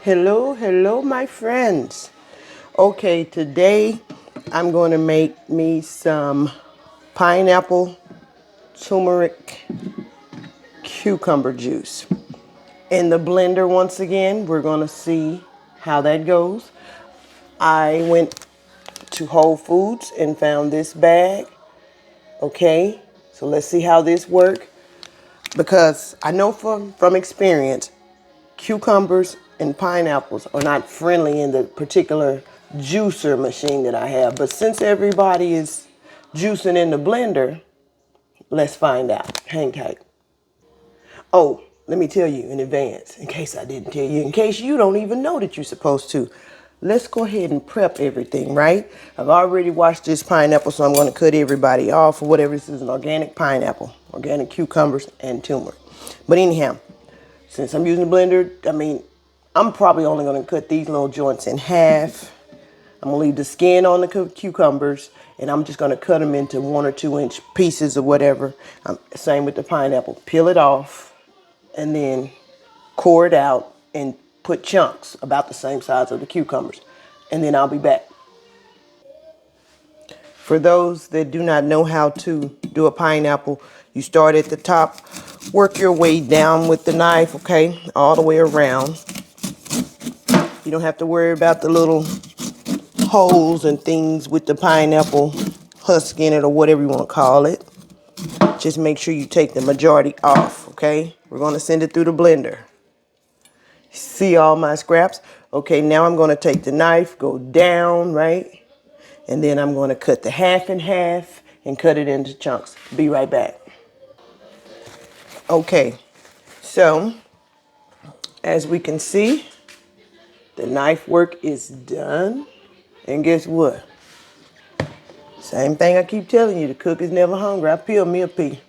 Hello, my friends. Okay, today I'm going to make me some pineapple turmeric cucumber juice. In the blender, once again, we're going to see how that goes. I went to Whole Foods and found this bag. Okay, so let's see how this works. Because I know from experience, cucumbers and pineapples are not friendly in the particular juicer machine that I have. But since everybody is juicing in the blender, let's find out. Hang tight. Oh, let me tell you in advance, in case I didn't tell you, in case you don't even know that you're supposed to. Let's go ahead and prep everything, right? I've already washed this pineapple, so I'm going to cut everybody off or whatever. This is an organic pineapple, organic cucumbers, and turmeric. But anyhow, since I'm using a blender, I'm probably only going to cut these little joints in half. I'm going to leave the skin on the cucumbers, and I'm just going to cut them into 1 or 2 inch pieces or whatever. Same with the pineapple. Peel it off and then core it out and put chunks about the same size of the cucumbers. And then I'll be back. For those that do not know how to do a pineapple, you start at the top, work your way down with the knife, okay, all the way around. You don't have to worry about the little holes and things with the pineapple husk in it or whatever you want to call it. Just make sure you take the majority off, okay? We're going to send it through the blender. See all my scraps? Okay, now I'm going to take the knife, go down, right? And then I'm going to cut the half in half and cut it into chunks. Be right back. Okay, so as we can see, the knife work is done. And guess what? Same thing I keep telling you, the cook is never hungry. I peel me a pea.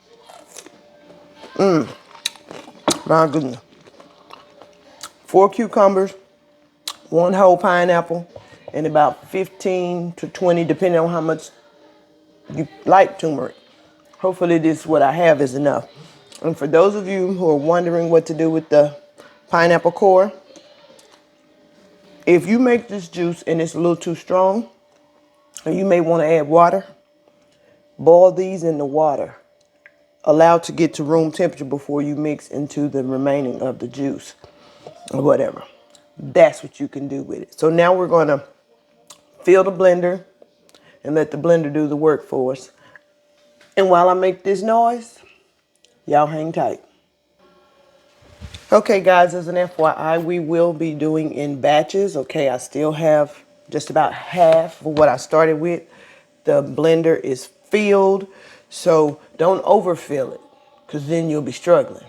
My goodness. 4 cucumbers, 1 whole pineapple, and about 15 to 20, depending on how much you like turmeric. Hopefully this, what I have, is enough. And for those of you who are wondering what to do with the pineapple core, if you make this juice and it's a little too strong, and you may want to add water, boil these in the water. Allow it to get to room temperature before you mix into the remaining of the juice or whatever. That's what you can do with it. So now we're going to fill the blender and let the blender do the work for us. And while I make this noise, y'all hang tight. Okay, guys, as an FYI, we will be doing in batches. Okay, I still have just about half of what I started with. The blender is filled, so don't overfill it, because then you'll be struggling.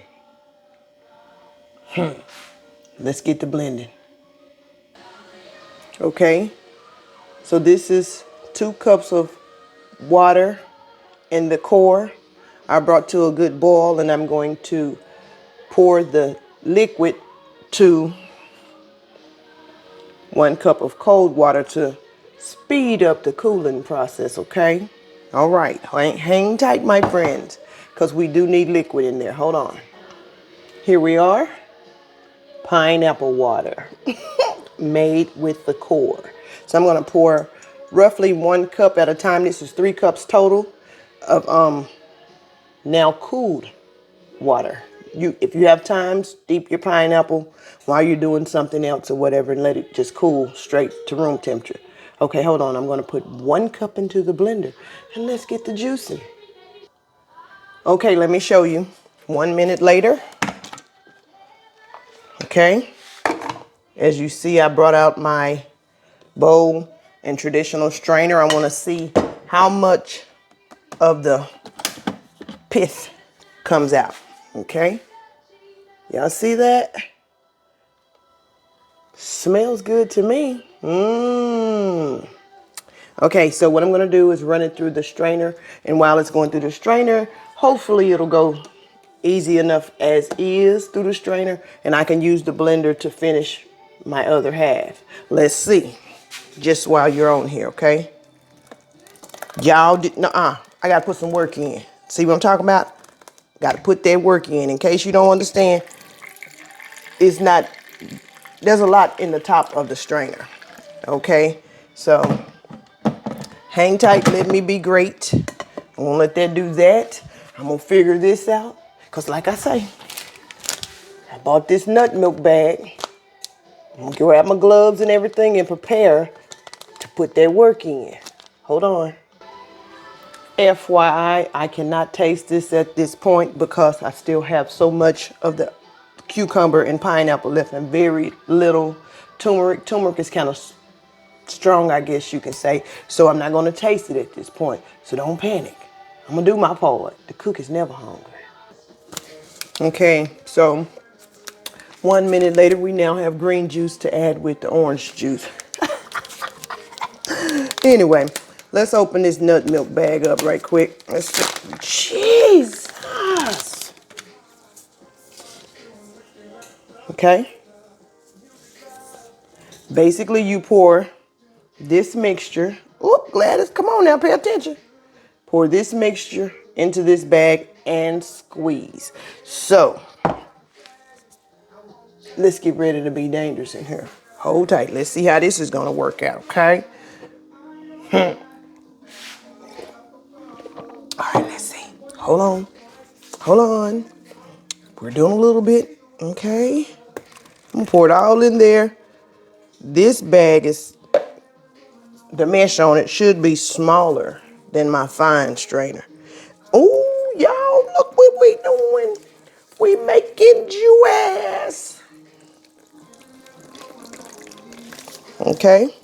Let's get to blending. Okay, so this is 2 cups of water in the core. I brought to a good boil, and I'm going to pour the liquid to 1 cup of cold water to speed up the cooling process, okay? All right, hang tight, my friends, because we do need liquid in there. Hold on. Here we are. Pineapple water made with the core. So I'm going to pour roughly 1 cup at a time. This is 3 cups total of now cooled water. If you have time, steep your pineapple while you're doing something else or whatever and let it just cool straight to room temperature. Okay, hold on. I'm going to put 1 cup into the blender and let's get the juicing. Okay, let me show you. 1 minute later. Okay. As you see, I brought out my bowl and traditional strainer. I want to see how much of the pith comes out. Okay. Y'all see that? Smells good to me. Okay, so what I'm going to do is run it through the strainer. And while it's going through the strainer, hopefully it'll go easy enough as is through the strainer. And I can use the blender to finish my other half. Let's see. Just while you're on here, okay? Y'all did, I got to put some work in. See what I'm talking about? Got to put that work in case you don't understand. It's not there's a lot in the top of the strainer. Okay, so hang tight, let me be great. I won't let that do that. I'm gonna figure this out. Cause like I say, I bought this nut milk bag. I'm gonna grab my gloves and everything and prepare to put that work in. Hold on. FYI, I cannot taste this at this point because I still have so much of the cucumber and pineapple left and very little turmeric. Turmeric is kind of strong, I guess you can say. So I'm not going to taste it at this point. So don't panic. I'm going to do my part. The cook is never hungry. Okay, so 1 minute later, we now have green juice to add with the orange juice. Anyway, let's open this nut milk bag up right quick. Let's Jesus. Okay. Basically, you pour this mixture. Oop, Gladys, come on now, pay attention. Pour this mixture into this bag and squeeze. So, let's get ready to be dangerous in here. Hold tight. Let's see how this is going to work out, okay? All right, let's see. Hold on. Hold on. We're doing a little bit, okay? I'm going to pour it all in there. This bag is, the mesh on it should be smaller than my fine strainer. Oh, y'all, look what we doing. We making juice. Okay,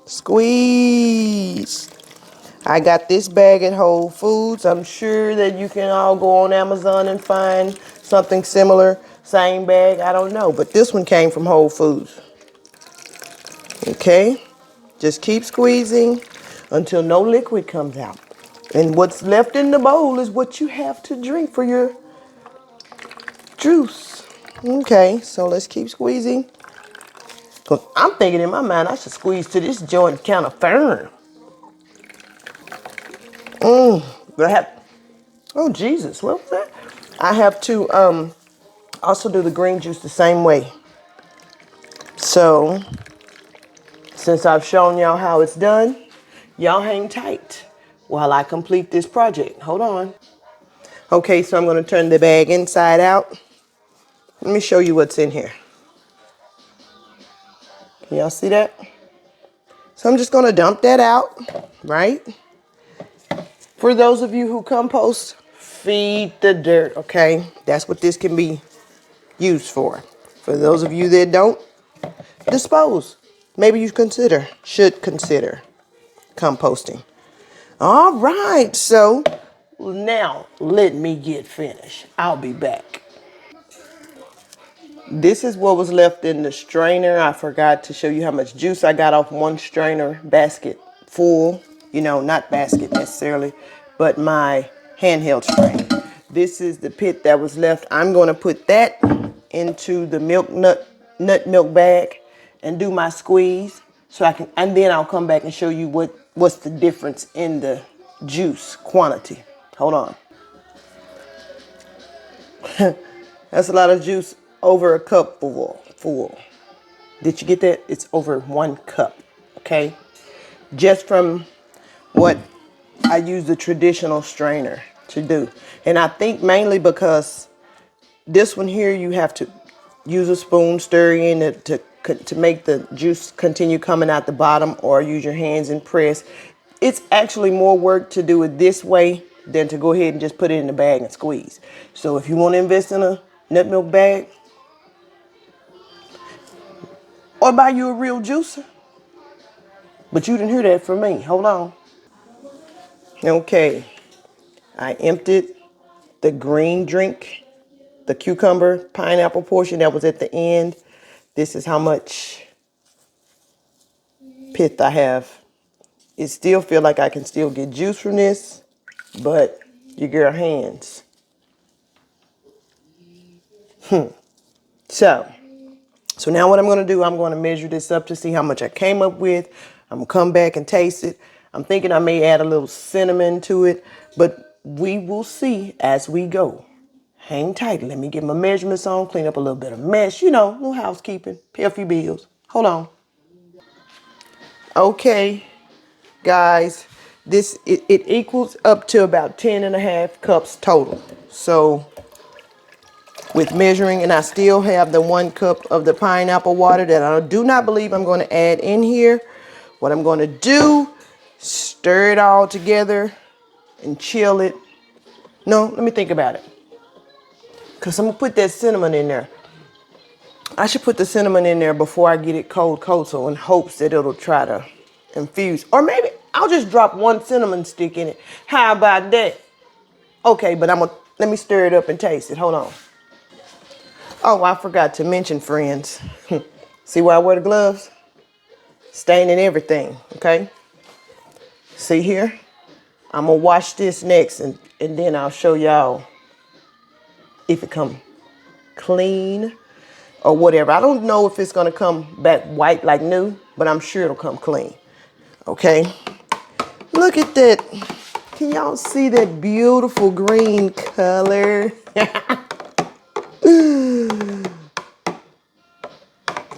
squeeze. I got this bag at Whole Foods. I'm sure that you can all go on Amazon and find something similar. Same bag, I don't know. But this one came from Whole Foods. Okay, just keep squeezing until no liquid comes out. And what's left in the bowl is what you have to drink for your juice. Okay, so let's keep squeezing. Cause I'm thinking in my mind I should squeeze to this joint kind of firm. But I have, oh Jesus, what was that? I have to also do the green juice the same way. So, since I've shown y'all how it's done, y'all hang tight while I complete this project. Hold on. Okay, so I'm going to turn the bag inside out. Let me show you what's in here. Can y'all see that? So I'm just going to dump that out, right? For those of you who compost, feed the dirt, okay? That's what this can be used for. For those of you that don't, dispose. Maybe you should consider composting. All right, so now let me get finished. I'll be back. This is what was left in the strainer. I forgot to show you how much juice I got off one strainer basket full. You know, not basket necessarily, but my handheld strainer. This is the pit that was left. I'm going to put that into the nut milk bag and do my squeeze so I can, and then I'll come back and show you what's the difference in the juice quantity. Hold on. That's a lot of juice, over a cup full. Did you get that? It's over 1 cup, okay? Just from what I use the traditional strainer to do. And I think mainly because this one here, you have to use a spoon, stir in it to make the juice continue coming out the bottom, or use your hands and press. It's actually more work to do it this way than to go ahead and just put it in the bag and squeeze. So if you want to invest in a nut milk bag, or buy you a real juicer. But you didn't hear that from me. Hold on. Okay. I emptied the green drink, the cucumber, pineapple portion that was at the end. This is how much pith I have. It still feel like I can still get juice from this, but your girl hands. So now what I'm going to do, I'm going to measure this up to see how much I came up with. I'm going to come back and taste it. I'm thinking I may add a little cinnamon to it, but we will see as we go. Hang tight. Let me get my measurements on, clean up a little bit of mess. You know, little housekeeping, pay a few bills. Hold on. Okay, guys, it equals up to about 10.5 cups total. So with measuring, and I still have the 1 cup of the pineapple water that I do not believe I'm going to add in here. What I'm going to do, stir it all together and chill it. No, let me think about it. Because I'm going to put that cinnamon in there. I should put the cinnamon in there before I get it cold so in hopes that it'll try to infuse. Or maybe I'll just drop 1 cinnamon stick in it. How about that? Okay, but let me stir it up and taste it. Hold on. Oh, I forgot to mention, friends. See where I wear the gloves? Staining everything, okay? See here? I'm gonna wash this next and then I'll show y'all if it come clean or whatever. I don't know if it's gonna come back white like new, but I'm sure it'll come clean, okay? Look at that. Can y'all see that beautiful green color?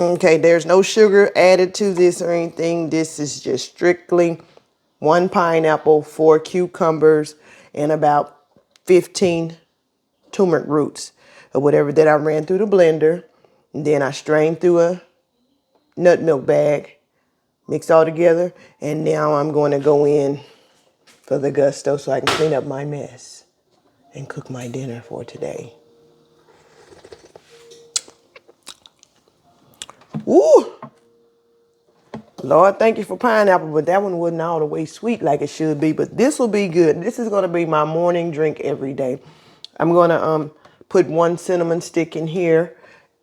Okay, there's no sugar added to this or anything. This is just strictly 1 pineapple, 4 cucumbers, and about 15 turmeric roots or whatever that I ran through the blender. And then I strained through a nut milk bag, mix all together, and now I'm going to go in for the gusto so I can clean up my mess and cook my dinner for today. Woo! Lord, thank you for pineapple, but that one wasn't all the way sweet like it should be. But this will be good. This is going to be my morning drink every day. I'm going to put 1 cinnamon stick in here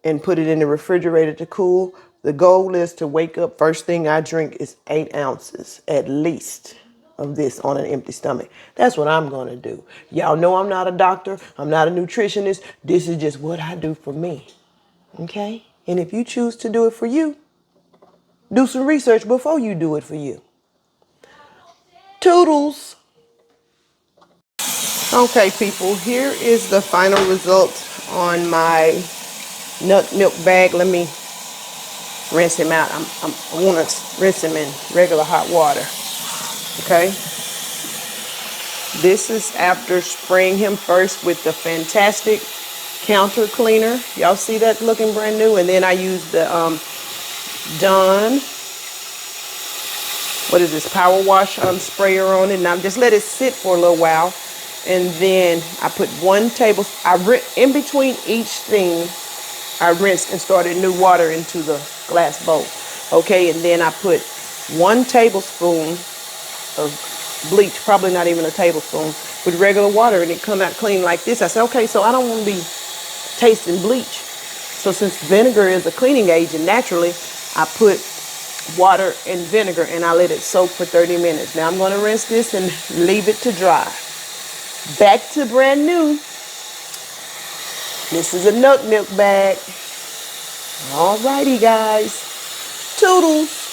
and put it in the refrigerator to cool. The goal is to wake up. First thing I drink is 8 ounces at least of this on an empty stomach. That's what I'm going to do. Y'all know I'm not a doctor. I'm not a nutritionist. This is just what I do for me. Okay? And if you choose to do it for you, do some research before you do it for you. Toodles. Okay, people, here is the final result on my nut milk bag. Let me rinse him out. I want to rinse him in regular hot water. Okay. This is after spraying him first with the fantastic counter cleaner. Y'all see that looking brand new? And then I used the Dawn, what is this, power wash sprayer on it. And I just let it sit for a little while. And then I put 1 tablespoon, in between each thing, I rinsed and started new water into the glass bowl. Okay, and then I put 1 tablespoon of bleach, probably not even a tablespoon, with regular water, and it come out clean like this. I said, okay, so I don't want to be tasting bleach. So since vinegar is a cleaning agent, naturally, I put water and vinegar, and I let it soak for 30 minutes. Now I'm going to rinse this and leave it to dry. Back to brand new. This is a nut milk bag. Alrighty, guys. Toodles.